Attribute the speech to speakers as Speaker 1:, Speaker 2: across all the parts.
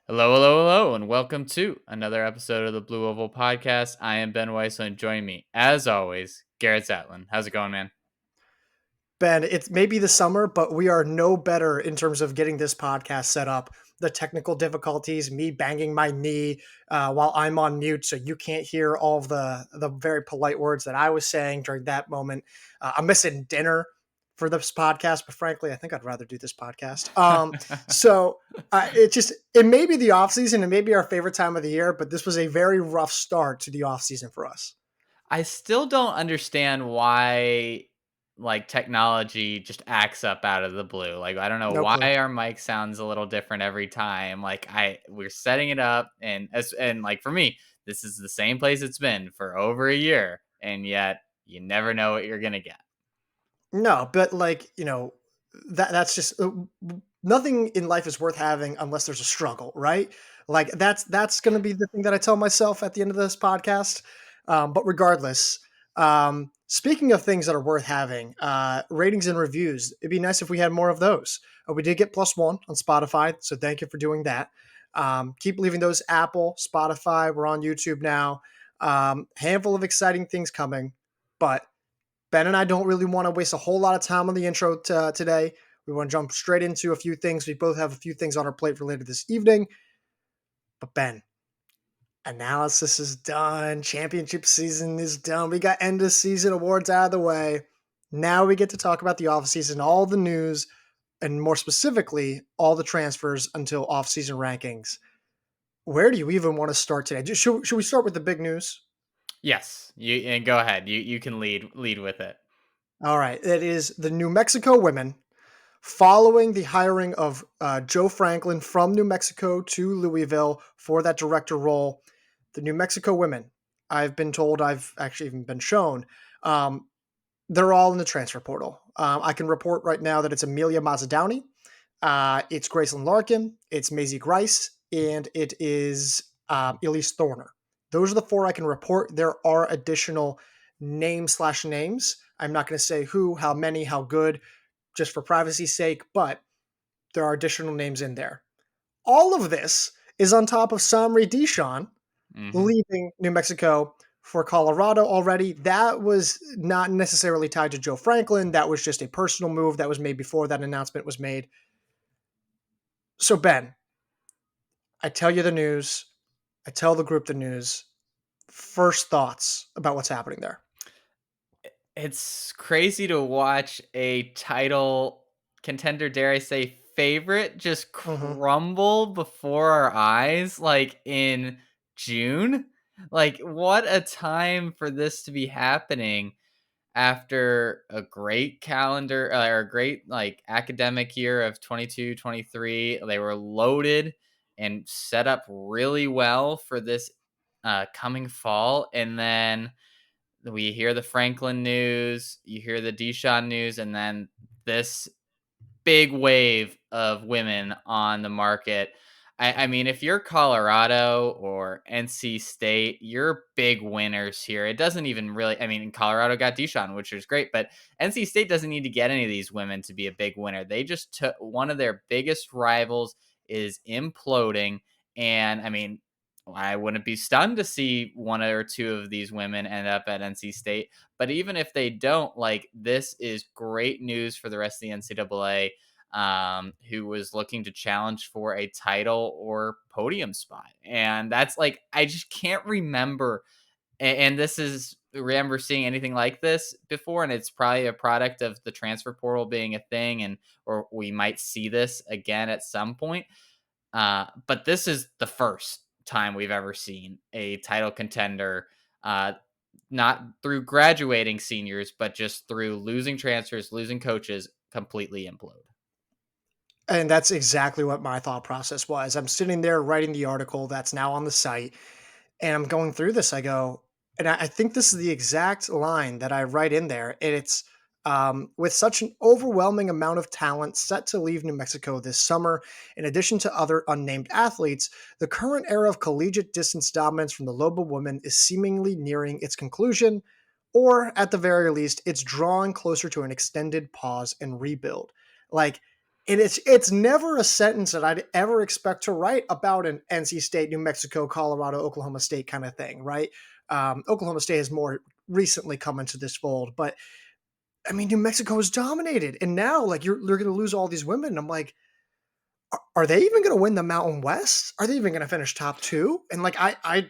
Speaker 1: Hello, hello, hello, and welcome to another episode of the Blue Oval Podcast. I am Ben Weisel, and joining me, as always, Garrett Zatlin. How's it going, man?
Speaker 2: Ben, it's maybe the summer, but we are no better in terms of getting this podcast set up. The technical difficulties, me banging my knee while I'm on mute, so you can't hear all of the very polite words that I was saying during that moment. I'm missing dinner for this podcast, but frankly, I think I'd rather do this podcast. It may be the off season, it may be our favorite time of the year, but this was a very rough start to the off season for us.
Speaker 1: I still don't understand why technology just acts up out of the blue. Like I don't know
Speaker 2: No
Speaker 1: why
Speaker 2: clue.
Speaker 1: our mic sounds a little different every time. We're setting it up and for me, this is the same place it's been for over a year, and yet you never know what you're gonna get.
Speaker 2: No, but that's just nothing in life is worth having unless there's a struggle, right? Like that's going to be the thing that I tell myself at the end of this podcast. But regardless, speaking of things that are worth having, ratings and reviews. It'd be nice if we had more of those. We did get +1 on Spotify, so thank you for doing that. Keep leaving those Apple, Spotify. We're on YouTube now. Handful of exciting things coming, but Ben and I don't really want to waste a whole lot of time on the intro today. We want to jump straight into a few things. We both have a few things on our plate for later this evening. But Ben, analysis is done. Championship season is done. We got end of season awards out of the way. Now we get to talk about the offseason, all the news, and more specifically, all the transfers until offseason rankings. Where do you even want to start today? Should we start with the big news?
Speaker 1: Yes, you and go ahead. You can lead with it.
Speaker 2: All right. It is the New Mexico women following the hiring of Joe Franklin from New Mexico to Louisville for that director role. The New Mexico women, I've been told, I've actually even been shown, they're all in the transfer portal. I can report right now that it's Amelia Mazzadowney, it's Graceland Larkin, it's Maisie Grice, and it is Elise Thorner. Those are the four I can report. There are additional names. I'm not going to say who, how many, how good, just for privacy's sake, but there are additional names in there. All of this is on top of Samri Deshawn
Speaker 1: Hmm.
Speaker 2: leaving New Mexico for Colorado already. That was not necessarily tied to Joe Franklin. That was just a personal move that was made before that announcement was made. So, Ben, I tell you the news. I tell the group the news. First thoughts about what's happening there.
Speaker 1: It's crazy to watch a title contender, dare I say, favorite just
Speaker 2: Mm-hmm.
Speaker 1: crumble before our eyes, like in June. Like, what a time for this to be happening after a great calendar or a great academic year of 22, 23. They were loaded and set up really well for this coming fall. And then we hear the Franklin news, you hear the Deshaun news, and then this big wave of women on the market. I mean, if you're Colorado or NC State, you're big winners here. It doesn't even really, I mean, Colorado got Deshaun, which was great, but NC State doesn't need to get any of these women to be a big winner. They just took one of their biggest rivals is imploding. And I mean, I wouldn't be stunned to see one or two of these women end up at NC State. But even if they don't, like, this is great news for the rest of the NCAA, who was looking to challenge for a title or podium spot. And that's like, I just can't remember. And this is, remember seeing anything like this before. And it's probably a product of the transfer portal being a thing, and or we might see this again at some point. But this is the first time we've ever seen a title contender, uh, not through graduating seniors, but just through losing transfers, losing coaches, completely implode.
Speaker 2: And that's exactly what my thought process was. I'm sitting there writing the article that's now on the site, and I'm going through this. I go, and I think this is the exact line that I write in there. And it's with such an overwhelming amount of talent set to leave New Mexico this summer, in addition to other unnamed athletes, the current era of collegiate distance dominance from the Lobo women is seemingly nearing its conclusion, or at the very least, it's drawing closer to an extended pause and rebuild. Like, And it's never a sentence that I'd ever expect to write about an NC State, New Mexico, Colorado, Oklahoma State kind of thing, right? Oklahoma State has more recently come into this fold, but I mean, New Mexico is dominated, and now like you're going to lose all these women. And I'm like, are they even going to win the Mountain West? Are they even going to finish top two? And like, I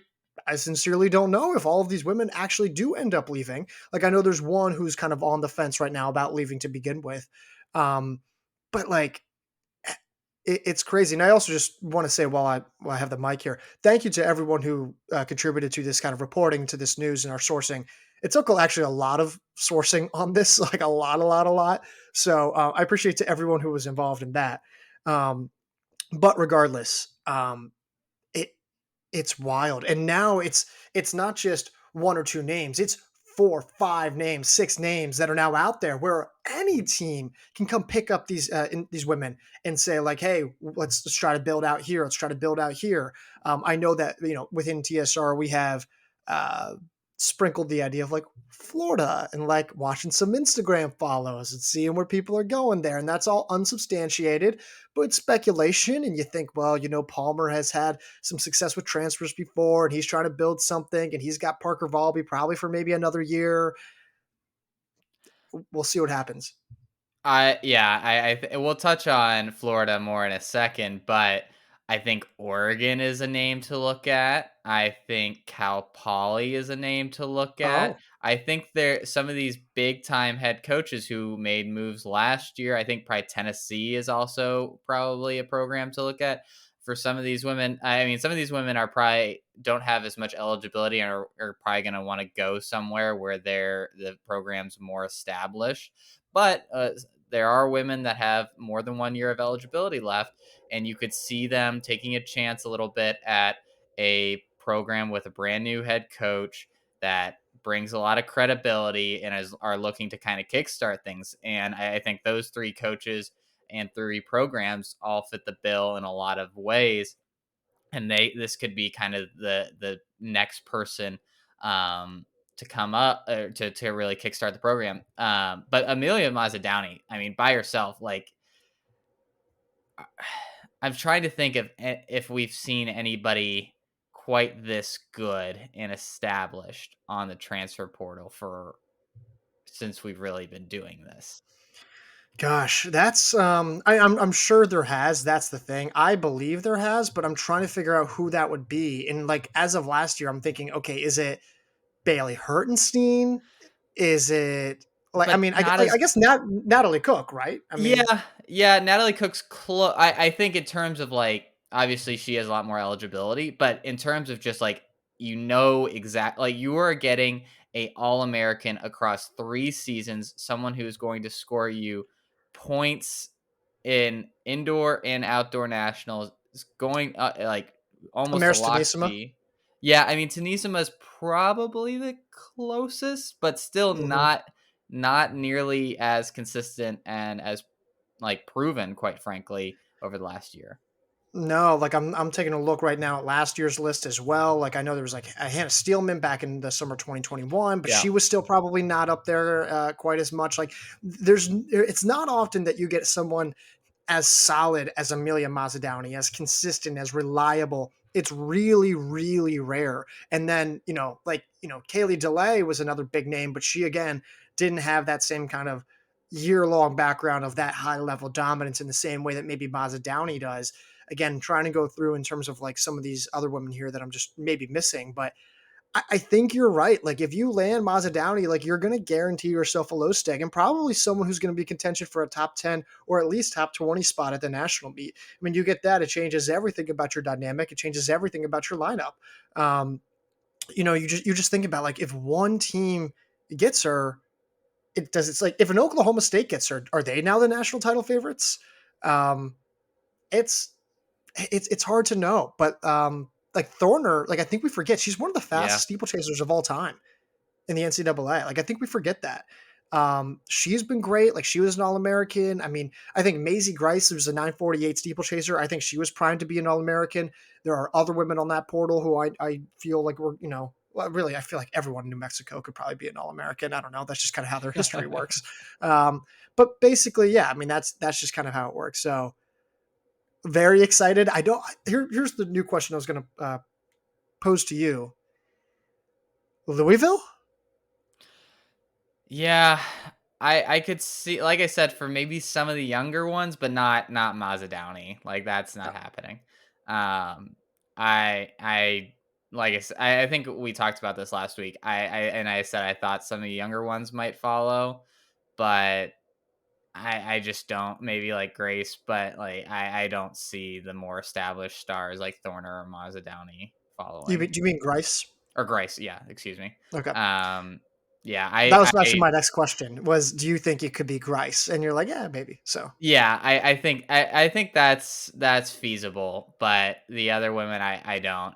Speaker 2: sincerely don't know if all of these women actually do end up leaving. Like, I know there's one who's kind of on the fence right now about leaving to begin with, um, but like it's crazy. And I also just want to say while I have the mic here, thank you to everyone who contributed to this kind of reporting, to this news and our sourcing. It took actually a lot of sourcing on this, like a lot. So I appreciate to everyone who was involved in that. Um, but regardless, it it's wild. And now it's not just one or two names. It's four, five names, six names that are now out there where any team can come pick up these women and say like, hey, let's try to build out here. Let's try to build out here. I know that within TSR we have uh, sprinkled the idea of like Florida and like watching some Instagram follows and seeing where people are going there, and that's all unsubstantiated, but it's speculation. And you think, well, Palmer has had some success with transfers before, and he's trying to build something, and he's got Parker Volby probably for maybe another year. We'll see what happens.
Speaker 1: We'll touch on Florida more in a second, but I think Oregon is a name to look at. I think Cal Poly is a name to look at.
Speaker 2: Oh,
Speaker 1: I think there some of these big time head coaches who made moves last year. I think probably Tennessee is also probably a program to look at for some of these women. I mean, some of these women are probably don't have as much eligibility and are probably going to want to go somewhere where the program's more established. But there are women that have more than 1 year of eligibility left, and you could see them taking a chance a little bit at a program with a brand new head coach that brings a lot of credibility and are looking to kind of kickstart things. And I think those three coaches and three programs all fit the bill in a lot of ways. And this could be kind of the next person to come up to really kickstart the program. But Amelia Mazzadowney, I mean, by herself, like I'm trying to think of if we've seen anybody quite this good and established on the transfer portal for since we've really been doing this.
Speaker 2: gosh, that's I'm sure there has. That's the thing. I believe there has, but I'm trying to figure out who that would be. And like as of last year, I'm thinking, okay, is it Bailey Hertenstein? Is it like, I
Speaker 1: But
Speaker 2: mean,
Speaker 1: not as
Speaker 2: I guess not Natalie Cook, right? I mean,
Speaker 1: Yeah, yeah, Natalie Cook's close. I think in terms of like, obviously she has a lot more eligibility, but in terms of just like, like you are getting a All American across 3 seasons, someone who's going to score you points in indoor and outdoor nationals, is going like almost a
Speaker 2: Amaris
Speaker 1: lock to
Speaker 2: Tanisima.
Speaker 1: be. Yeah, I mean Tanisima is probably the closest, but still
Speaker 2: Mhm.
Speaker 1: not nearly as consistent and as like proven, quite frankly, over the last year.
Speaker 2: No, like I'm taking a look right now at last year's list as well. Like I know there was like a Hannah Steelman back in the summer 2021, but
Speaker 1: Yeah.
Speaker 2: she was still probably not up there quite as much. Like it's not often that you get someone as solid as Amelia Mazzadowney, as consistent, as reliable. It's really, really rare. And then, Kaylee DeLay was another big name, but she again didn't have that same kind of year-long background of that high level dominance in the same way that maybe Mazzadowney does. Again, trying to go through in terms of like some of these other women here that I'm just maybe missing, but I think you're right. Like if you land Mazzadowney, like you're going to guarantee yourself a low stake and probably someone who's going to be contention for a top 10 or at least top 20 spot at the national meet. I mean, you get that. It changes everything about your dynamic. It changes everything about your lineup. Um, you just think about like if one team gets her, it's like if an Oklahoma State gets her, are they now the national title favorites? Um, it's it's hard to know, but like Thorner, like I think we forget she's one of the
Speaker 1: Yeah.
Speaker 2: fastest steeplechasers of all time in the NCAA. Like I think we forget that. She's been great. Like she was an All American. I mean, I think Maisie Grice was a 948 steeplechaser. I think she was primed to be an All American. There are other women on that portal who I feel like were well, really, I feel like everyone in New Mexico could probably be an All-American. I don't know. That's just kind of how their history works. Um, but basically, yeah, I mean, that's just kind of how it works. So very excited. I don't. Here's the new question I was going to pose to you. Louisville?
Speaker 1: Yeah, I could see, like I said, for maybe some of the younger ones, but not Mazzadowny. Like that's not happening. Um, I like I think we talked about this last week. I said I thought some of the younger ones might follow, but I just don't. Maybe like Grace, but like I don't see the more established stars like Thorner or Mazzadowny following,
Speaker 2: Do you mean Grice?
Speaker 1: or Grace. Yeah, excuse me.
Speaker 2: Okay.
Speaker 1: Um, yeah,
Speaker 2: That was actually my next question was, do you think it could be Grice? And you're like, yeah, maybe. So
Speaker 1: Yeah, I think that's feasible, but the other women I don't.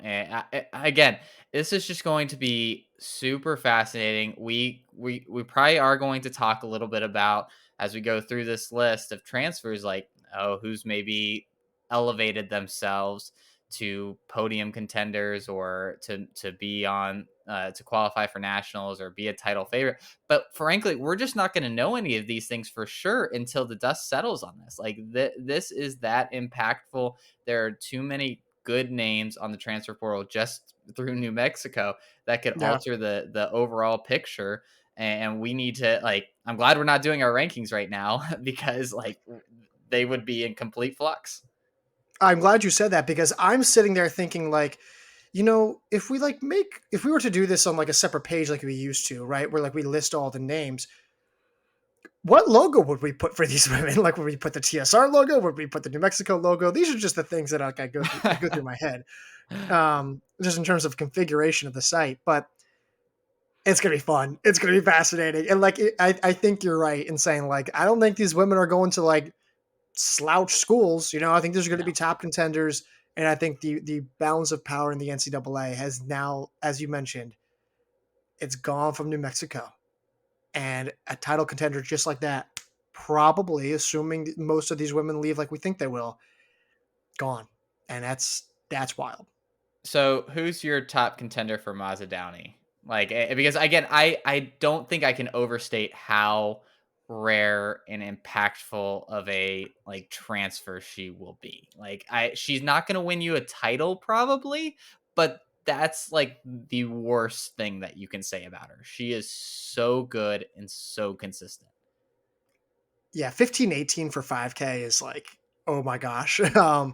Speaker 1: Again, this is just going to be super fascinating. We probably are going to talk a little bit about, as we go through this list of transfers, like, oh, who's maybe elevated themselves to podium contenders, or to be on to qualify for nationals or be a title favorite. But frankly, we're just not going to know any of these things for sure until the dust settles on this. Like this is that impactful. There are too many good names on the transfer portal just through New Mexico that could
Speaker 2: yeah,
Speaker 1: alter the overall picture. And we need to, like, I'm glad we're not doing our rankings right now because like they would be in complete flux.
Speaker 2: I'm glad you said that because I'm sitting there thinking like, if we if we were to do this on like a separate page like we used to, right? Where like we list all the names, what logo would we put for these women? Like, would we put the TSR logo? Would we put the New Mexico logo? These are just the things that I go through my head, just in terms of configuration of the site. But it's gonna be fun. It's gonna be fascinating, and I think you're right in saying like I don't think these women are going to like slouch schools. I think there's going to
Speaker 1: No.
Speaker 2: be top contenders, and I think the balance of power in the NCAA has now, as you mentioned, it's gone from New Mexico, and a title contender just like that, probably assuming most of these women leave like we think they will, gone, and that's wild.
Speaker 1: So, who's your top contender for Mazzadowny? Like, because again, I don't think I can overstate how rare and impactful of a like transfer she will be. Like, she's not going to win you a title probably, but that's like the worst thing that you can say about her. She is so good and so consistent.
Speaker 2: Yeah, 15-18 for 5K is like, oh my gosh. I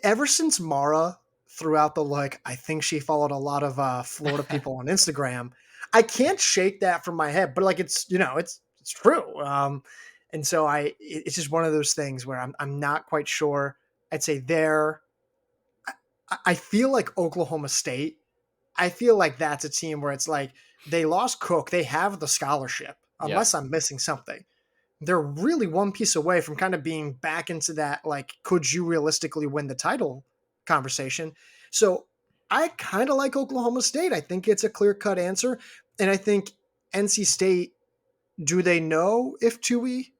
Speaker 2: Ever since Mara threw out the like, I think she followed a lot of Florida people on Instagram. I can't shake that from my head, but like it's true. And so it's just one of those things where I'm not quite sure. I'd say there. I feel like Oklahoma State. I feel like that's a team where it's like they lost Cook. They have the scholarship,
Speaker 1: Yep.
Speaker 2: unless I'm missing something. They're really one piece away from kind of being back into that, like, could you realistically win the title conversation? So I kind of like Oklahoma State. I think it's a clear cut answer. And I think NC State, do they know if Tui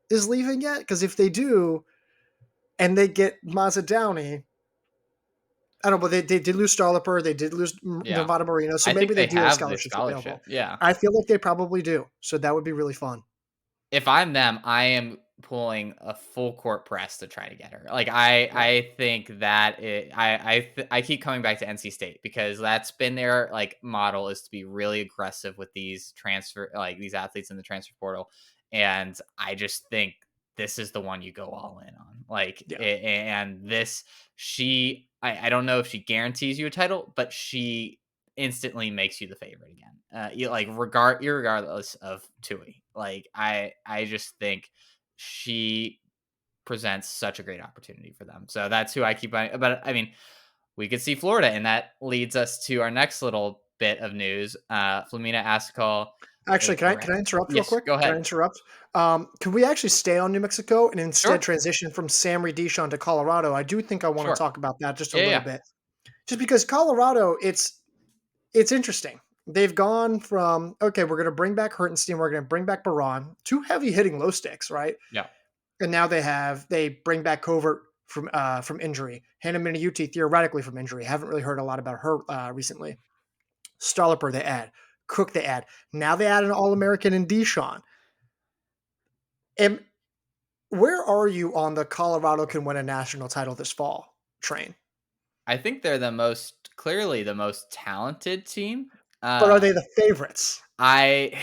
Speaker 2: is leaving yet? Because if they do, and they get Mazza Downey, I don't know, but they did lose Starliper, they did lose
Speaker 1: Yeah.
Speaker 2: Nevada Marino, so
Speaker 1: I think
Speaker 2: maybe they
Speaker 1: they
Speaker 2: do have
Speaker 1: have the
Speaker 2: scholarships
Speaker 1: scholarship.
Speaker 2: available.
Speaker 1: Yeah.
Speaker 2: I feel like they probably do. So that would be really fun.
Speaker 1: If I'm them, I am pulling a full court press to try to get her. Like
Speaker 2: Yeah.
Speaker 1: I think that I keep coming back to NC State because that's been their like model, is to be really aggressive with these transfer, like these athletes in the transfer portal, and I just think this is the one you go all in on. Like
Speaker 2: Yeah.
Speaker 1: and this, I don't know if she guarantees you a title, but she instantly makes you the favorite again. Like irregardless of Tui. Like I just think she presents such a great opportunity for them. So that's who I keep on. But I mean, we could see Florida, and that leads us to our next little bit of news. Flamina Ascol,
Speaker 2: Actually,
Speaker 1: a
Speaker 2: can I interrupt real
Speaker 1: yes,
Speaker 2: quick?
Speaker 1: go
Speaker 2: Can I
Speaker 1: ahead.
Speaker 2: interrupt? Can we actually stay on New Mexico and instead
Speaker 1: Sure,
Speaker 2: transition from Sam Redishon to Colorado? I do think I want to
Speaker 1: sure.
Speaker 2: talk about that just a
Speaker 1: Yeah,
Speaker 2: little
Speaker 1: yeah,
Speaker 2: bit. Just because Colorado, it's interesting. They've gone from, okay, we're going to bring back Hertenstein, we're going to bring back Baran, two heavy hitting low sticks, right?
Speaker 1: yeah.
Speaker 2: And now they bring back Covert, from injury. Hannah Minuti theoretically from injury. Haven't really heard a lot about her recently. Starlipper they add, Cook they add. Now they add an All American in Deshaun. And where are you on the Colorado can win a national title this fall train?
Speaker 1: I think they're clearly the most talented team.
Speaker 2: But are they
Speaker 1: Um,
Speaker 2: the favorites?
Speaker 1: I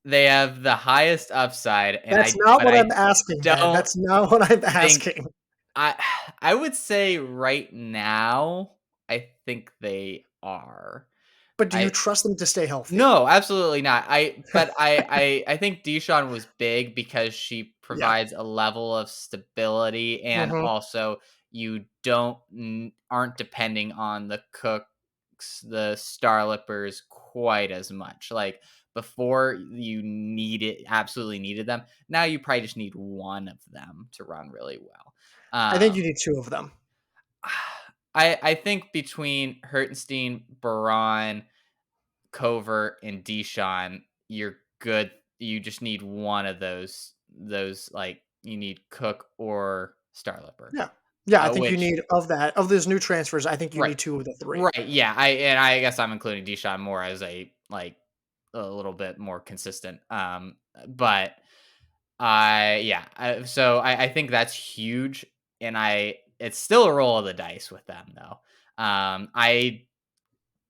Speaker 1: they have the highest upside,
Speaker 2: That's not what
Speaker 1: I
Speaker 2: I'm asking, Ben.
Speaker 1: don't
Speaker 2: That's not what I'm
Speaker 1: think
Speaker 2: asking.
Speaker 1: I I would say right now, I think they are.
Speaker 2: But do you
Speaker 1: I
Speaker 2: trust them to stay healthy?
Speaker 1: No, absolutely not. I think Deshaun was big because she
Speaker 2: Yeah.
Speaker 1: provides a level of stability, and
Speaker 2: Mhm.
Speaker 1: also you aren't depending on the Cooks, the Starlippers quite as much. Like before you absolutely needed them. Now you probably just need one of them to run really well.
Speaker 2: I think you
Speaker 1: Um
Speaker 2: need 2 of them.
Speaker 1: I think between Hertenstein, Baron, Covert, and Deshaun, you're good. You just need one of those, like, you need Cook or Starlipper.
Speaker 2: Yeah. Yeah, I think you
Speaker 1: Which
Speaker 2: need of those new transfers, I think you
Speaker 1: Right.
Speaker 2: need 2 of the 3.
Speaker 1: Right, yeah, I guess I'm including Deshaun more as a little bit more consistent, but I think that's huge, and I it's still a roll of the dice with them, though. I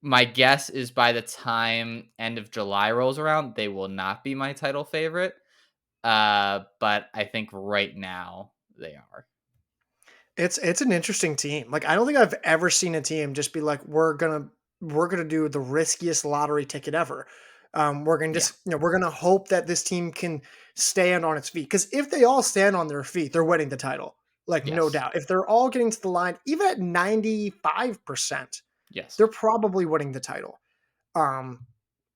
Speaker 1: My guess is by the time end of July rolls around, they will not be my title favorite. But I think right now they are.
Speaker 2: It's an interesting team. Like, I don't think I've ever seen a team just be like, we're gonna do the riskiest lottery ticket ever. We're gonna
Speaker 1: Yeah.
Speaker 2: just, we're gonna hope that this team can stand on its feet. Because if they all stand on their feet, they're winning the title. Like, no
Speaker 1: Yes.
Speaker 2: doubt. If they're all getting to the line, even at 95%,
Speaker 1: Yes.
Speaker 2: they're probably winning the title. Um,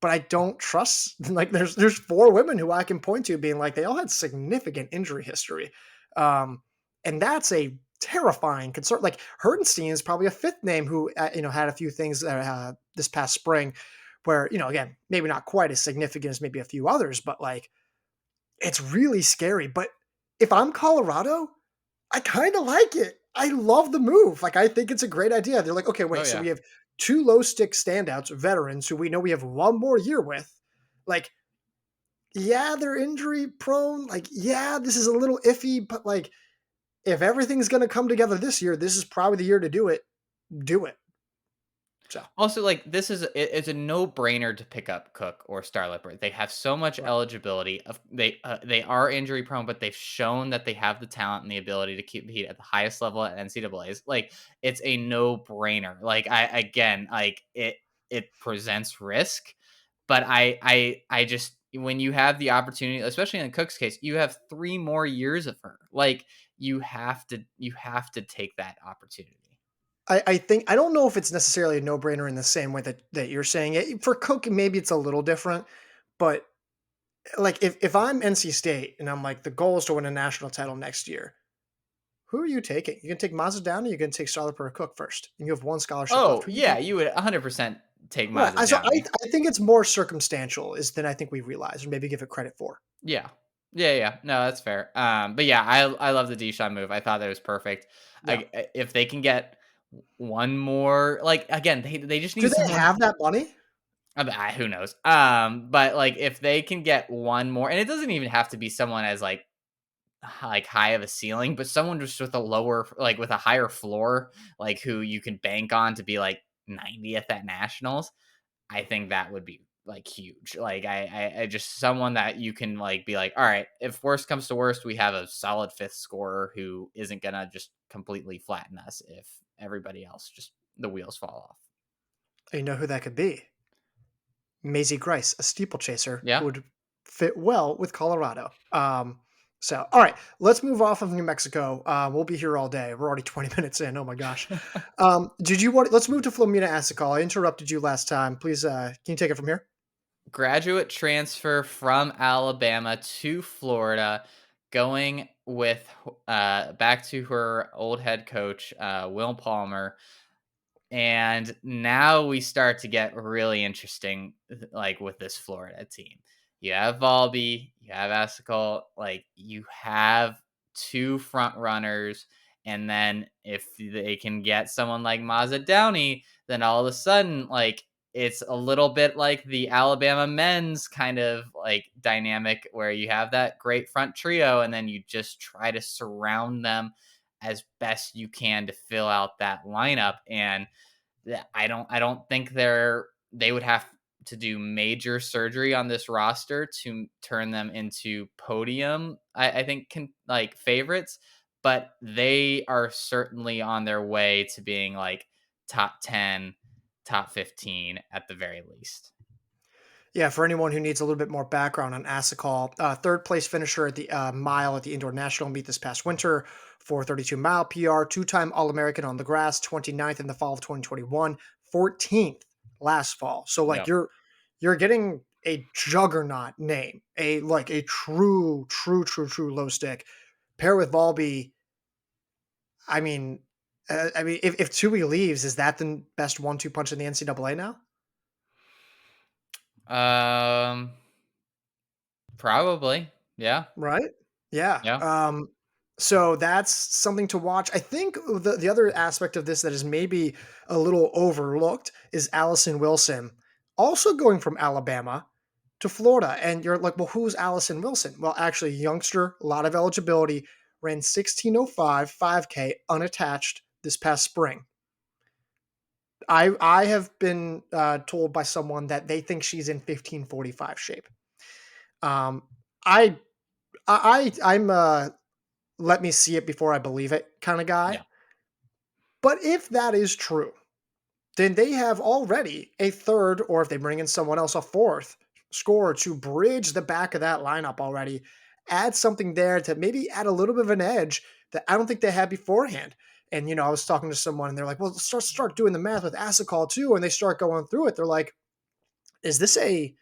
Speaker 2: but I don't trust like there's 4 women who I can point to being like they all had significant injury history. Um, and that's a terrifying concern. Like Herdenstein is probably a 5th name who had a few things that this past spring where, again, maybe not quite as significant as maybe a few others, but like it's really scary. But if I'm Colorado, I kind of like it. I love the move. Like, I think it's a great idea. They're like, okay,
Speaker 1: Oh
Speaker 2: wait, so
Speaker 1: yeah.
Speaker 2: we have 2 low stick standouts, veterans who we know we have 1 more year with. Like, yeah, they're injury prone. Like, yeah, this is a little iffy, but like, if everything's going to come together this year, this is probably the year to do it. Do it. So,
Speaker 1: Also, like, it's a no-brainer to pick up Cook or Starlipper. They have so much
Speaker 2: right.
Speaker 1: eligibility. They are injury prone, but they've shown that they have the talent and the ability to compete at the highest level at NCAA's. Like, it's a no-brainer. Like, it presents risk, but I just when you have the opportunity, especially in Cook's case, you have 3 more years of her. Like, you have to take that opportunity.
Speaker 2: I think I don't know if it's necessarily a no brainer in the same way that you're saying it. For Cook, maybe it's a little different, but like if I'm NC State and I'm like the goal is to win a national title next year, who are you taking? You gonna take Mazda down, or you gonna take Starler per Cook first, and you have 1 scholarship left.
Speaker 1: Oh
Speaker 2: Who are you
Speaker 1: yeah,
Speaker 2: taking?
Speaker 1: you would 100% take
Speaker 2: Right. So
Speaker 1: Mazzadowny.
Speaker 2: I think it's more circumstantial is than I think we realize, or maybe give it credit for.
Speaker 1: Yeah. Yeah, yeah. No, that's fair. But yeah, I love the Deshaun move. I thought that was perfect.
Speaker 2: Yeah.
Speaker 1: If they can get one more, like, again, they just
Speaker 2: Do
Speaker 1: need
Speaker 2: they
Speaker 1: someone.
Speaker 2: have that money?
Speaker 1: Who knows? But like if they can get one more, and it doesn't even have to be someone as like high of a ceiling, but someone just with a with a higher floor, like who you can bank on to be like 90th at nationals. I think that would be like huge. Like I just someone that you can like be like, all right, if worst comes to worst, we have a solid 5th scorer who isn't gonna just completely flatten us if everybody else just the wheels fall off.
Speaker 2: You know who that could be? Maisie Grice, a steeplechaser who
Speaker 1: Yeah.
Speaker 2: would fit well with Colorado. So, all right, let's move off of New Mexico. We'll be here all day. We're already 20 minutes in. Oh my gosh. Did you want? Let's move to Flomena Asicol. I interrupted you last time. Please, can you take it from here?
Speaker 1: Graduate transfer from Alabama to Florida, going with back to her old head coach, Will Palmer. And now we start to get really interesting, like with this Florida team. You have Volby, you have Essicle, like you have 2 front runners, And then if they can get someone like Downey, then all of a sudden, like, it's a little bit like the Alabama men's kind of like dynamic where you have that great front trio and then you just try to surround them as best you can to fill out that lineup. And I don't think they would have to do major surgery on this roster to turn them into podium. I think can like favorites, but they are certainly on their way to being like top 10, top 15 at the very least.
Speaker 2: Yeah, for anyone who needs a little bit more background on Asakal, third place finisher at the mile at the Indoor National Meet this past winter, 4:32 mile PR, two-time All-American on the grass, 29th in the fall of 2021, 14th last fall. So like
Speaker 1: Yep.
Speaker 2: you're getting a juggernaut name, a like a true low stick. Pair with Volby, I mean, if Tui leaves, is that the best 1-2 punch in the NCAA now?
Speaker 1: Um, Probably. Yeah.
Speaker 2: Right? Yeah.
Speaker 1: Yeah.
Speaker 2: So that's something to watch. I think the other aspect of this that is maybe a little overlooked is Allison Wilson also going from Alabama to Florida. And you're like, well, who's Allison Wilson? Well, actually, youngster, a lot of eligibility, ran 16:05 5K unattached this past spring. I have been told by someone that they think she's in 15:45 shape. Um, I I'm let me see it before I believe it kind of guy.
Speaker 1: Yeah.
Speaker 2: But if that is true, then they have already a third, or if they bring in someone else, a fourth scorer to bridge the back of that lineup already. Add something there to maybe add a little bit of an edge that I don't think they had beforehand. And I was talking to someone, and they're like, "Well, start doing the math with Asakal too." And they start going through it. They're like, "Is this a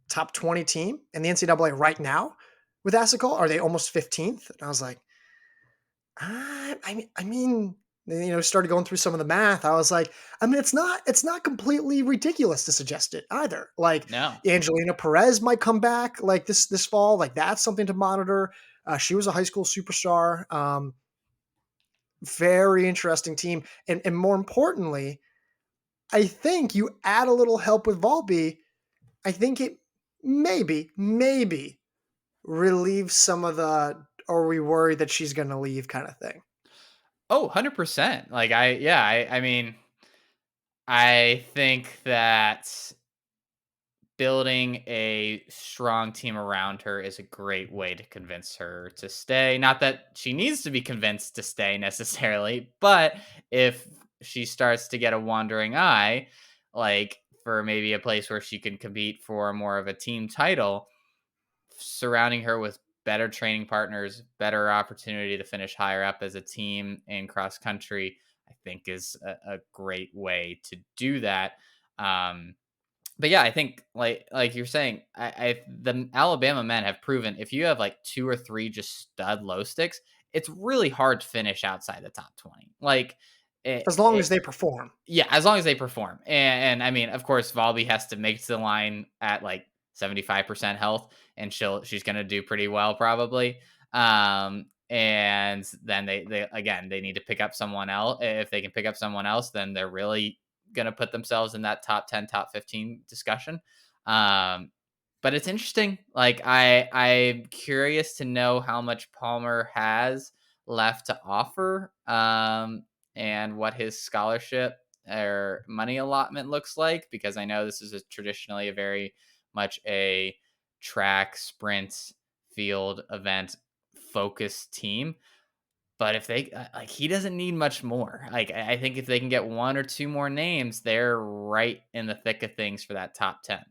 Speaker 2: top 20 team in the NCAA right now with Asakal? Are they almost 15th?" And I was like, I mean, started going through some of the math. I was like, I mean, it's not completely ridiculous to suggest it either. Like
Speaker 1: No.
Speaker 2: Angelina Perez might come back like this fall. Like that's something to monitor. She was a high school superstar. Very interesting team, and more importantly, I think you add a little help with Volby. I think it maybe relieves some of the "are we worried that she's going to leave" kind of thing.
Speaker 1: Oh, 100%. Like I mean, I think that building a strong team around her is a great way to convince her to stay. Not that she needs to be convinced to stay necessarily, but if she starts to get a wandering eye, like for maybe a place where she can compete for more of a team title, surrounding her with better training partners, better opportunity to finish higher up as a team in cross country, I think is a great way to do that. Um, but yeah, I think like you're saying, the Alabama men have proven if you have like two or three just stud low sticks, it's really hard to finish outside the top 20. Like
Speaker 2: As long as they perform.
Speaker 1: yeah, as long as they perform. And I mean, of course, Volby has to make it to the line at like 75% health, and she's gonna do pretty well probably. And then they again they need to pick up someone else. If they can pick up someone else, then they're really gonna put themselves in that top 10, top 15 discussion. Um, but it's interesting. Like I'm curious to know how much Palmer has left to offer. And what his scholarship or money allotment looks like, because I know this is traditionally a very much a track sprint field event focused team. But if they like, he doesn't need much more. Like I think if they can get one or two more names, they're right in the thick of things for that top 10.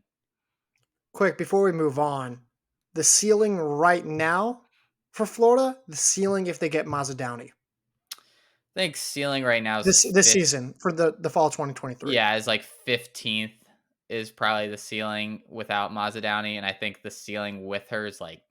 Speaker 2: Quick, before we move on, the ceiling right now for Florida, the ceiling if they get Downey
Speaker 1: I think ceiling right now is
Speaker 2: this
Speaker 1: fifth.
Speaker 2: season for the fall 2023.
Speaker 1: Yeah, is like 15th is probably the ceiling without Downey, and I think the ceiling with her is like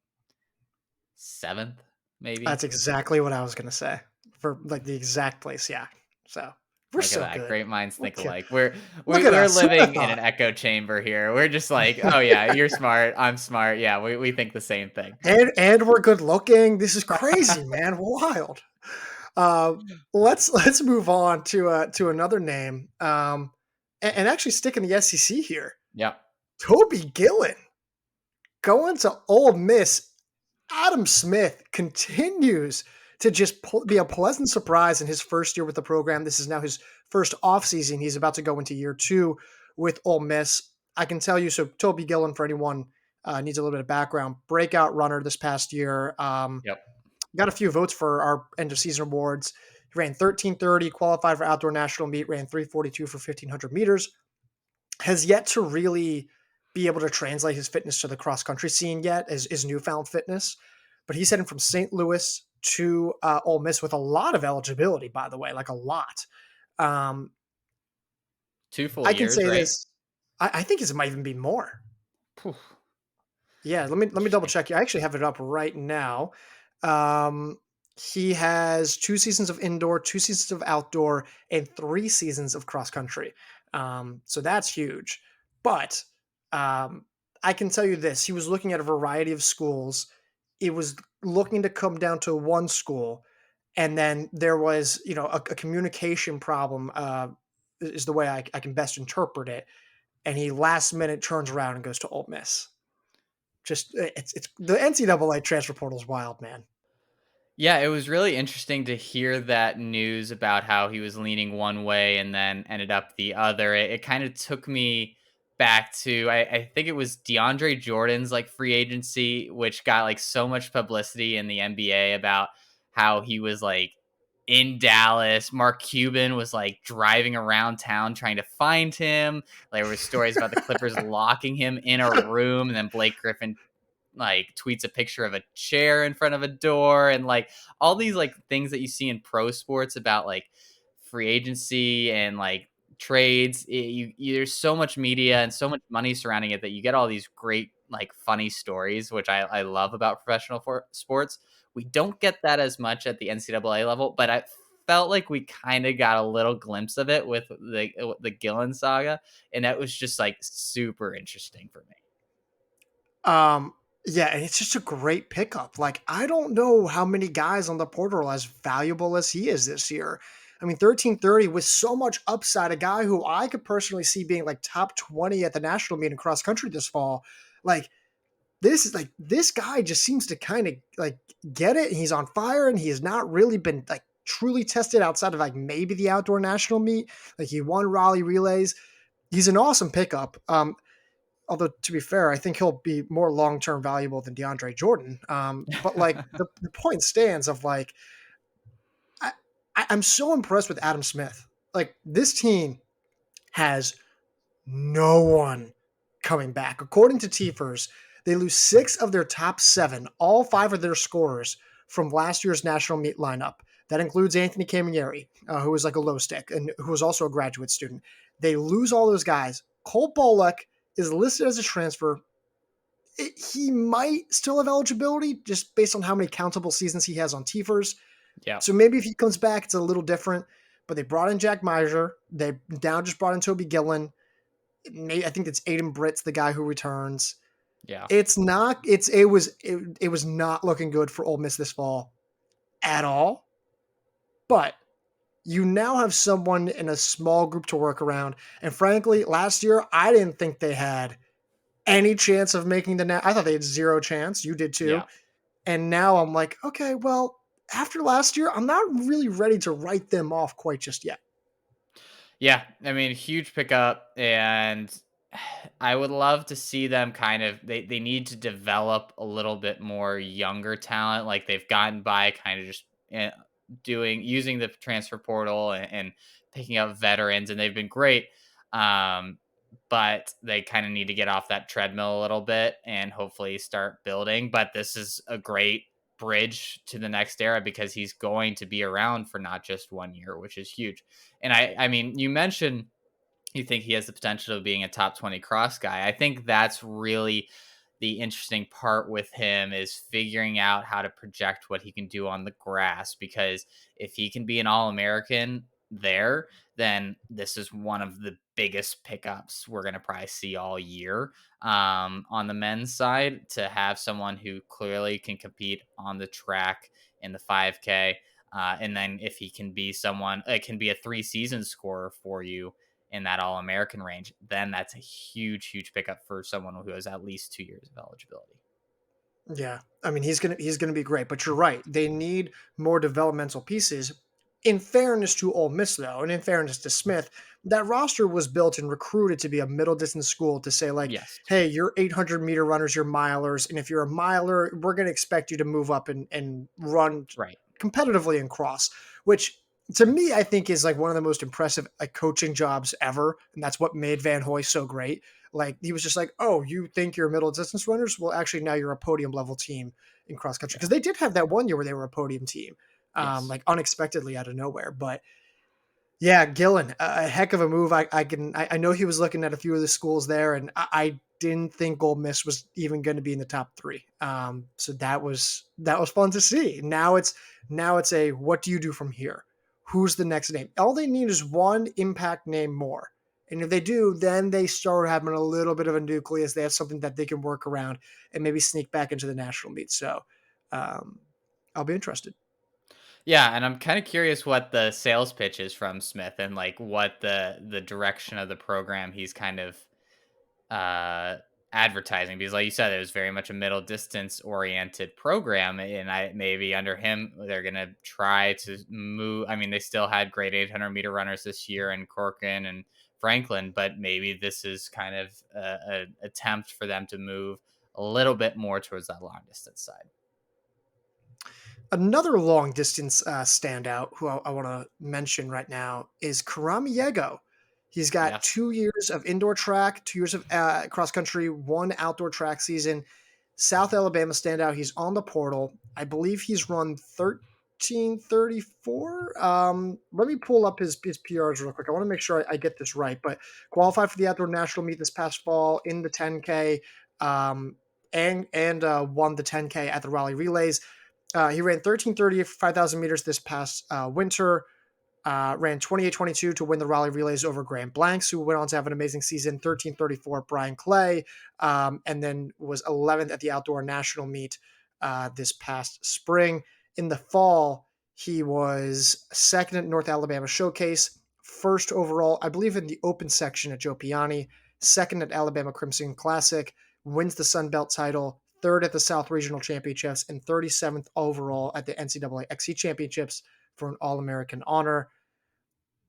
Speaker 1: seventh, maybe.
Speaker 2: That's exactly what I was gonna say for like the exact place. Yeah. So we're
Speaker 1: Look at
Speaker 2: so
Speaker 1: that.
Speaker 2: good.
Speaker 1: Great minds think
Speaker 2: Okay.
Speaker 1: alike. We're
Speaker 2: Look
Speaker 1: we,
Speaker 2: at
Speaker 1: we're
Speaker 2: us. Who would have
Speaker 1: living in
Speaker 2: thought?
Speaker 1: an echo chamber here. We're just like, oh yeah, you're smart. I'm smart. Yeah, we think the same thing.
Speaker 2: And we're good looking. This is crazy, man. Wild. Uh, let's move on to another name, and actually stick in the SEC here.
Speaker 1: Yep.
Speaker 2: Toby Gillen going to Ole Miss. Adam Smith continues to just be a pleasant surprise in his first year with the program. This is now his first offseason. He's about to go into year two with Ole Miss. I can tell you, so Toby Gillen, for anyone needs a little bit of background, breakout runner this past year.
Speaker 1: Yep.
Speaker 2: Got a few votes for our end of season awards. He ran 13:30, qualified for outdoor national meet, ran 3:42 for 1,500 meters. Has yet to really be able to translate his fitness to the cross country scene yet, as his newfound fitness. But he's heading from St. Louis to Ole Miss with a lot of eligibility, by the way, like a lot. Um,
Speaker 1: 2 full
Speaker 2: I can
Speaker 1: years,
Speaker 2: say
Speaker 1: right?
Speaker 2: this. I think it might even be more.
Speaker 1: Phew,
Speaker 2: Yeah, let me double
Speaker 1: interesting.
Speaker 2: check. I actually have it up right now. Um, he has 2 seasons of indoor, 2 seasons of outdoor, and 3 seasons of cross country. So that's huge. But um, I can tell you this: he was looking at a variety of schools. It was looking to come down to one school, and then there was, a communication problem. Is the way I can best interpret it. And he last minute turns around and goes to Ole Miss. Just it's the NCAA transfer portal is wild, man.
Speaker 1: Yeah, it was really interesting to hear that news about how he was leaning one way and then ended up the other. It kind of took me back to I think it was DeAndre Jordan's like free agency, which got like so much publicity in the NBA about how he was like in Dallas. Mark Cuban was like driving around town trying to find him. There were stories about the Clippers locking him in a room, and then Blake Griffin like tweets a picture of a chair in front of a door, and like all these like things that you see in pro sports about like free agency and like trades. There's so much media and so much money surrounding it that you get all these great like funny stories, which I love about professional sports. We don't get that as much at the NCAA level, but I felt like we kind of got a little glimpse of it with the Gillen saga, and that was just like super interesting for me.
Speaker 2: Um, yeah, and it's just a great pickup. Like, I don't know how many guys on the portal are as valuable as he is this year. I mean, 13:30 with so much upside, a guy who I could personally see being like top 20 at the national meet in cross country this fall. Like, this guy just seems to kind of like get it. He's on fire, and he has not really been like truly tested outside of like maybe the outdoor national meet. Like, he won Raleigh relays. He's an awesome pickup. Although to be fair, I think he'll be more long term valuable than DeAndre Jordan. But like the point stands of like I, I'm so impressed with Adam Smith. Like, this team has no one coming back. According to Tifers, they lose 6 of their top 7, all 5 of their scorers from last year's national meet lineup. That includes Anthony Camilleri, who was like a low stick and who was also a graduate student. They lose all those guys. Cole Bolek is listed as a transfer. He might still have eligibility just based on how many countable seasons he has on Tifers.
Speaker 1: Yeah.
Speaker 2: So maybe if he comes back, it's a little different. But they brought in Jack Meiser. They now just brought in Toby Gillen. I think it's Aiden Britt's the guy who returns.
Speaker 1: Yeah.
Speaker 2: It's not. It was not looking good for Ole Miss this fall at all. But you now have someone in a small group to work around. And frankly, last year I didn't think they had any chance of making the net. I thought they had zero chance. You did too.
Speaker 1: Yeah.
Speaker 2: And now I'm like, okay, well, after last year, I'm not really ready to write them off quite just yet.
Speaker 1: Yeah, I mean, huge pickup, and I would love to see them kind of they need to develop a little bit more younger talent. Like they've gotten by kind of just doing using the transfer portal and picking up veterans, and they've been great. Um, but they kind of need to get off that treadmill a little bit and hopefully start building. But this is a great bridge to the next era because he's going to be around for not just 1 year, which is huge. And I mean, you mentioned you think he has the potential of being a top 20 cross guy. I think that's really the interesting part with him is figuring out how to project what he can do on the grass, because if he can be an all-American there, then this is one of the biggest pickups we're going to probably see all year, on the men's side, to have someone who clearly can compete on the track in the 5K. And then if he can be someone, it can be a 3 season scorer for you in that All American range, then that's a huge, huge pickup for someone who has at least 2 years of eligibility.
Speaker 2: Yeah. I mean, he's gonna be great, but you're right. They need more developmental pieces. In fairness to Ole Miss, though, and in fairness to Smith, that roster was built and recruited to be a middle distance school to say, like,
Speaker 1: Yes.
Speaker 2: hey, you're 800-meter runners, you're milers, and if you're a miler, we're gonna expect you to move up and run
Speaker 1: Right.
Speaker 2: competitively and cross, which to me I think is like one of the most impressive like coaching jobs ever, and that's what made Van Hoy so great. Like he was just like, oh, you think you're middle distance runners? Well, actually, now you're a podium level team in cross country because
Speaker 1: Yeah.
Speaker 2: they did have that one year where they were a podium team,
Speaker 1: Yes.
Speaker 2: like unexpectedly out of nowhere. But yeah, Gillen, a heck of a move. I know he was looking at a few of the schools there, and I didn't think Ole Miss was even going to be in the top three. So that was fun to see. Now it's a what do you do from here? Who's the next name? All they need is one impact name more, and if they do, then they start having a little bit of a nucleus. They have something that they can work around and maybe sneak back into the national meet. So um, I'll be interested.
Speaker 1: Yeah, and I'm kind of curious what the sales pitch is from Smith and like what the direction of the program he's kind of uh advertising, because like you said, it was very much a middle distance oriented program, and I maybe under him they're gonna try to move. I mean, they still had great 800-meter runners this year and Corkin and Franklin, but maybe this is kind of a attempt for them to move a little bit more towards that long distance side.
Speaker 2: Another long distance standout who I want to mention right now is Karamiego. He's got
Speaker 1: Yes.
Speaker 2: 2 years of indoor track, 2 years of cross country, one outdoor track season. South Alabama standout. He's on the portal. I believe he's run 13:34. Let me pull up his PRs real quick. I want to make sure I get this right. But qualified for the outdoor national meet this past fall in the 10K, and won the 10K at the Raleigh Relays. He ran 13:30 for 5,000 meters this past winter. Ran 28:22 to win the Raleigh Relays over Grant Blanks, who went on to have an amazing season. 13:34 Brian Clay, and then was 11th at the outdoor national meet this past spring. In the fall, he was second at North Alabama Showcase, first overall, I believe, in the open section at Joe Piani, second at Alabama Crimson Classic, wins the Sun Belt title, third at the South Regional Championships, and 37th overall at the NCAA XC Championships for an All American honor.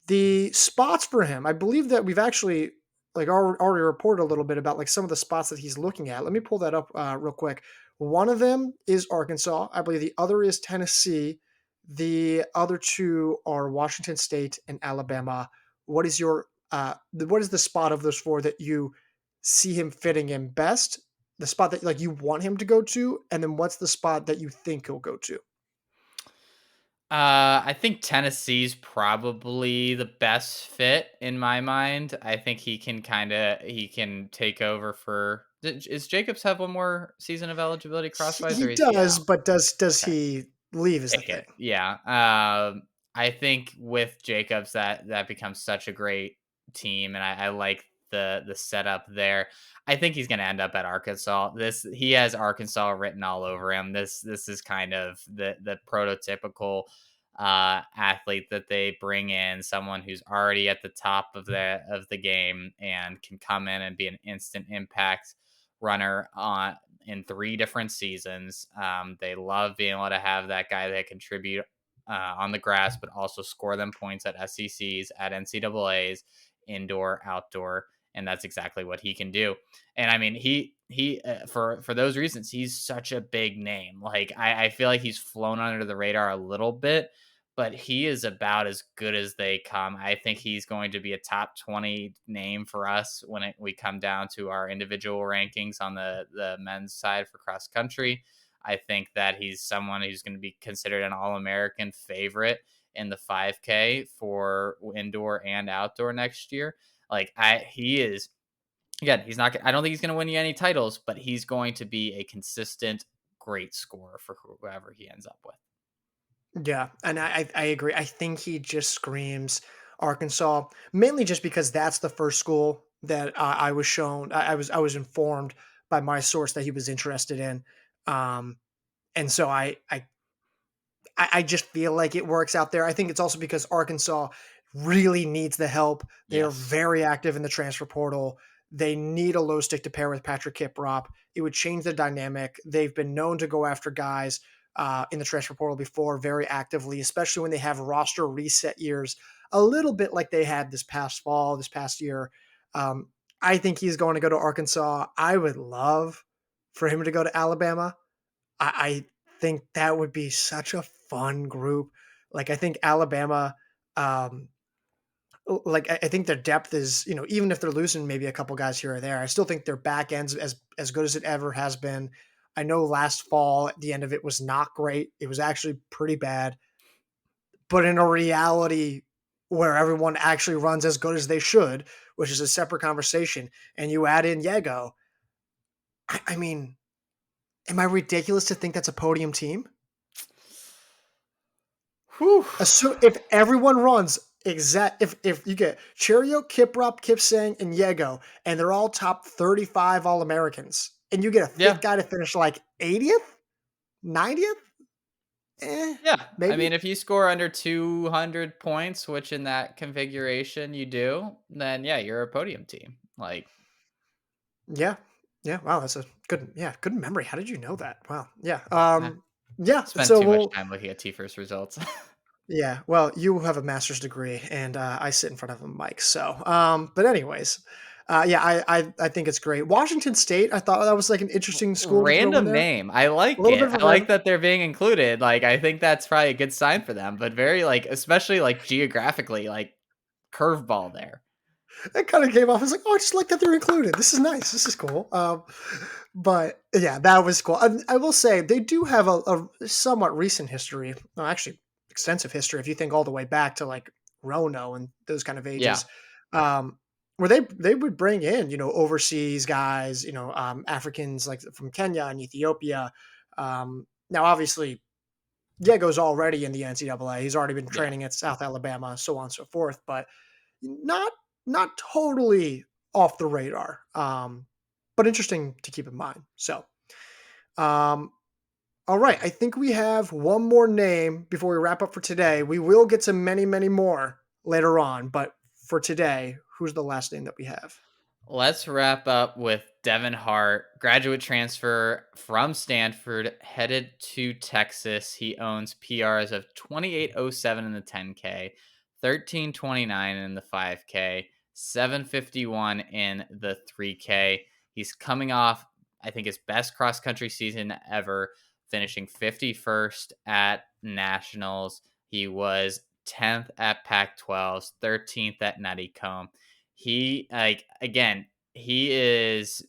Speaker 2: The spots for him, I believe that we've actually like already reported a little bit about like some of the spots that he's looking at. Let me pull that up real quick. One of them is Arkansas. I believe the other is Tennessee. The other two are Washington State and Alabama. What is the spot of those four that you see him fitting in best? The spot that like you want him to go to, and then what's the spot that you think he'll go to?
Speaker 1: I think Tennessee's probably the best fit in my mind. I think he can take over for. Is Jacobs have one more season of eligibility crosswise,
Speaker 2: He
Speaker 1: or is he
Speaker 2: does,
Speaker 1: out?
Speaker 2: but does
Speaker 1: Okay.
Speaker 2: he leave is the
Speaker 1: Ick
Speaker 2: thing.
Speaker 1: it. Yeah. I think with Jacobs that becomes such a great team, and I like the setup there. I think he's going to end up at Arkansas. This he has Arkansas written all over him. This is kind of the prototypical athlete that they bring in, someone who's already at the top of the game and can come in and be an instant impact runner on in 3 different seasons. They love being able to have that guy that contribute on the grass, but also score them points at SECs, at NCAA's, indoor, outdoor, and that's exactly what he can do. And I mean, he for those reasons, he's such a big name. Like I feel like he's flown under the radar a little bit, but he is about as good as they come. I think he's going to be a top 20 name for us when we come down to our individual rankings on the men's side for cross country. I think that he's someone who's going to be considered an All American favorite in the 5K for indoor and outdoor next year. He is again. He's not. I don't think he's going to win you any titles, but he's going to be a consistent, great scorer for whoever he ends up with.
Speaker 2: Yeah, and I agree. I think he just screams Arkansas, mainly just because that's the first school that I was shown. I was informed by my source that he was interested in, and so I just feel like it works out there. I think it's also because Arkansas really needs the help. They are
Speaker 1: Yes.
Speaker 2: very active in the transfer portal. They need a low stick to pair with Patrick Kiprop. It would change the dynamic. They've been known to go after guys in the transfer portal before very actively, especially when they have roster reset years, a little bit like they had this past fall, this past year. Um, I think he's going to go to Arkansas. I would love for him to go to Alabama. I think that would be such a fun group. Like I think Alabama, um, like I think their depth is, even if they're losing maybe a couple guys here or there, I still think their back end's as good as it ever has been. I know last fall at the end of it was not great. It was actually pretty bad. But in a reality where everyone actually runs as good as they should, which is a separate conversation, and you add in Yego, I mean, am I ridiculous to think that's a podium team?
Speaker 1: Whew.
Speaker 2: So if everyone runs if you get Cheerio, Kiprop, Kipsang, and Yego, and they're all top 35 All Americans, and you get a
Speaker 1: Yeah.
Speaker 2: fifth guy to finish like 80th, 90th,
Speaker 1: Yeah. I mean,
Speaker 2: maybe.
Speaker 1: if you score under 200 points, which in that configuration you do, then yeah, you're a podium team. Like,
Speaker 2: Yeah, yeah. Wow, that's a good memory. How did you know that? Wow, yeah,
Speaker 1: I
Speaker 2: yeah.
Speaker 1: spent
Speaker 2: So
Speaker 1: too much
Speaker 2: we'll
Speaker 1: time looking at T-first results.
Speaker 2: Yeah, well, you have a master's degree, and I sit in front of a mic. So, but anyways, yeah, I think it's great. Washington State, I thought that was like an interesting school to throw in
Speaker 1: Random
Speaker 2: there.
Speaker 1: name. I
Speaker 2: A
Speaker 1: like
Speaker 2: little bit
Speaker 1: it.
Speaker 2: of a
Speaker 1: I like
Speaker 2: random.
Speaker 1: that they're being included. Like, I think that's probably a good sign for them, but very like, especially like geographically, like curveball there.
Speaker 2: It kind of came off as like, oh, I just like that they're included. This is nice. This is cool. But yeah, that was cool. I will say they do have a somewhat recent history. Well, actually, extensive history. If you think all the way back to like Rono and those kind of
Speaker 1: Yeah.
Speaker 2: ages, um, where they would bring in overseas guys, Africans like from Kenya and Ethiopia. Now, obviously, Diego's already in the NCAA. He's already been
Speaker 1: Yeah.
Speaker 2: training at South Alabama, so on and so forth. But not not totally off the radar, but interesting to keep in mind. So, um, all right, I think we have one more name before we wrap up for today. We will get to many, many more later on, but for today, who's the last name that we have?
Speaker 1: Let's wrap up with Devin Hart, graduate transfer from Stanford, headed to Texas. He owns PRs of 2807 in the 10K, 1329 in the 5K, 751 in the 3K. He's coming off, I think, his best cross country season ever, finishing 51st at Nationals. He was 10th at Pac 12s, 13th at Nuttycombe. He like again, he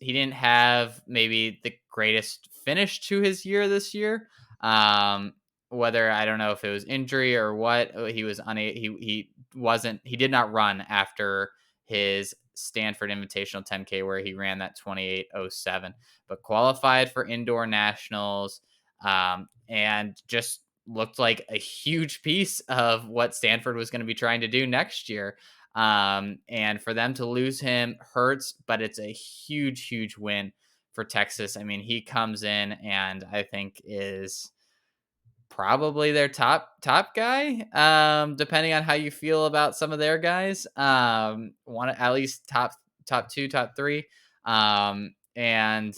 Speaker 1: didn't have maybe the greatest finish to his year this year. Um whether I don't know if it was injury or what, he was unable he did not run after his Stanford Invitational 10K where he ran that 2807, but qualified for indoor nationals, and just looked like a huge piece of what Stanford was going to be trying to do next year. And for them to lose him hurts, but it's a huge, huge win for Texas. I mean, he comes in and I think is probably their top guy. Depending on how you feel about some of their guys. One at least top two, top three. And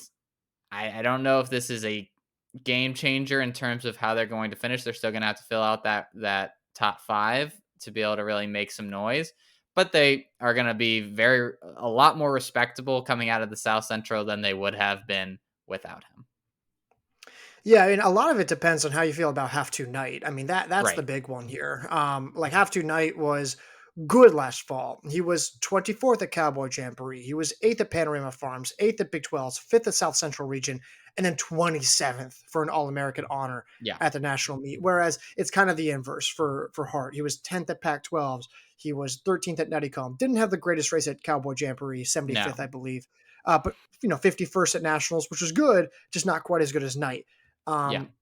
Speaker 1: I don't know if this is a game changer in terms of how they're going to finish. They're still going to have to fill out that top five to be able to really make some noise. But they are going to be a lot more respectable coming out of the South Central than they would have been without him.
Speaker 2: Yeah, I mean, a lot of it depends on how you feel about Half Two Night. I mean, that's the
Speaker 1: Right.
Speaker 2: big one here. Like Half Two Night was good last fall. He was 24th at Cowboy Jamboree. He was 8th at Panorama Farms, 8th at Big 12s, 5th at South Central Region, and then 27th for an All American honor
Speaker 1: Yeah.
Speaker 2: at the national meet. Whereas it's kind of the inverse for Hart. He was 10th at Pac 12s. He was 13th at Nuttycombe. Didn't have the greatest race at Cowboy Jamboree, 75th,
Speaker 1: No.
Speaker 2: I believe. But 51st at nationals, which was good, just not quite as good as Knight.
Speaker 1: Yeah.
Speaker 2: Um,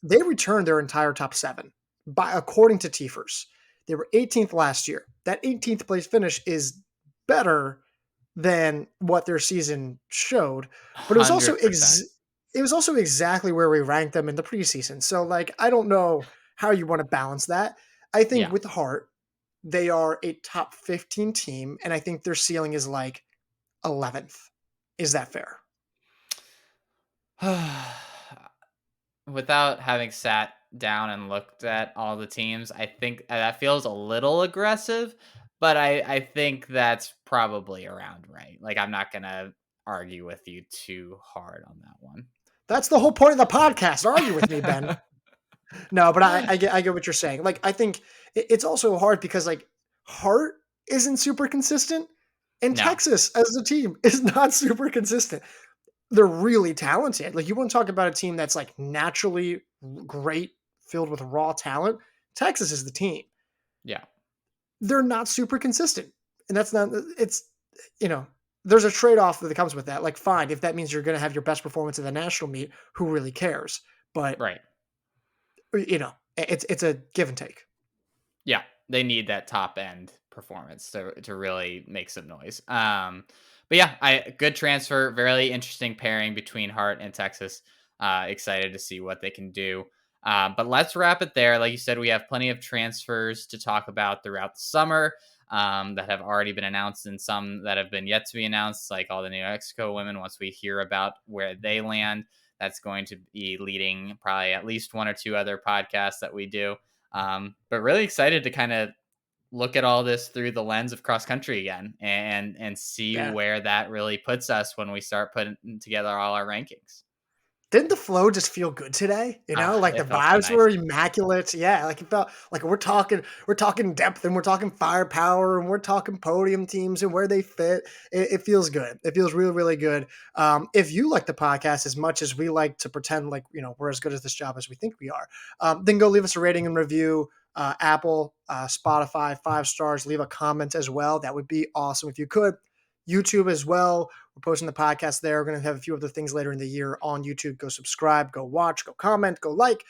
Speaker 2: they returned their entire top seven by according to Tifers. They were 18th last year. That 18th place finish is better than what their season showed, but it was also
Speaker 1: 100%.
Speaker 2: it was also exactly where we ranked them in the preseason. So like I don't know how you want to balance that. I think
Speaker 1: Yeah.
Speaker 2: with Heart, they are a top 15 team, and I think their ceiling is like 11th. Is that fair?
Speaker 1: Without having sat down and looked at all the teams, I think that feels a little aggressive, but I think that's probably around right. Like, I'm not gonna argue with you too hard on that one.
Speaker 2: That's the whole point of the podcast. Argue with me, Ben. No, but I get what you're saying. Like I think it's also hard because like Hart isn't super consistent, and
Speaker 1: No.
Speaker 2: Texas as a team is not super consistent. They're really talented. Like you want to talk about a team that's like naturally great, filled with raw talent. Texas is the team.
Speaker 1: Yeah.
Speaker 2: They're not super consistent, and that's not. It's you know there's a trade off that comes with that. Like fine, if that means you're going to have your best performance in the national meet, who really cares? But
Speaker 1: Right.
Speaker 2: it's a give and take.
Speaker 1: Yeah, they need that top end performance to really make some noise. But yeah, I good transfer, very interesting pairing between Hart and Texas. Excited to see what they can do. But let's wrap it there. Like you said, we have plenty of transfers to talk about throughout the summer that have already been announced, and some that have been yet to be announced, like all the New Mexico women. Once we hear about where they land, that's going to be leading probably at least one or two other podcasts that we do. But really excited to kind of look at all this through the lens of cross country again and see
Speaker 2: Yeah.
Speaker 1: where that really puts us when we start putting together all our rankings.
Speaker 2: Didn't the flow just feel good today? Like the
Speaker 1: It felt so
Speaker 2: vibes
Speaker 1: nice.
Speaker 2: were immaculate. Yeah, like it felt like we're talking depth and we're talking firepower and we're talking podium teams and where they fit. It feels good. It feels really, really good. If you like the podcast as much as we like to pretend like we're as good at this job as we think we are, then go leave us a rating and review. Apple, Spotify, 5 stars. Leave a comment as well. That would be awesome if you could. YouTube as well. We're posting the podcast there. We're going to have a few other things later in the year on YouTube. Go subscribe, go watch, go comment, go like.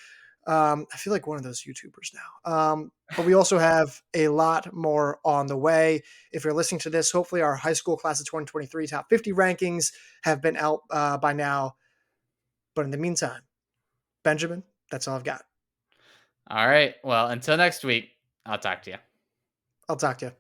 Speaker 2: I feel like one of those YouTubers now. But we also have a lot more on the way. If you're listening to this, hopefully our high school class of 2023 top 50 rankings have been out by now. But in the meantime, Benjamin, that's all I've got.
Speaker 1: All right. Well, until next week, I'll talk to you.
Speaker 2: I'll talk to you.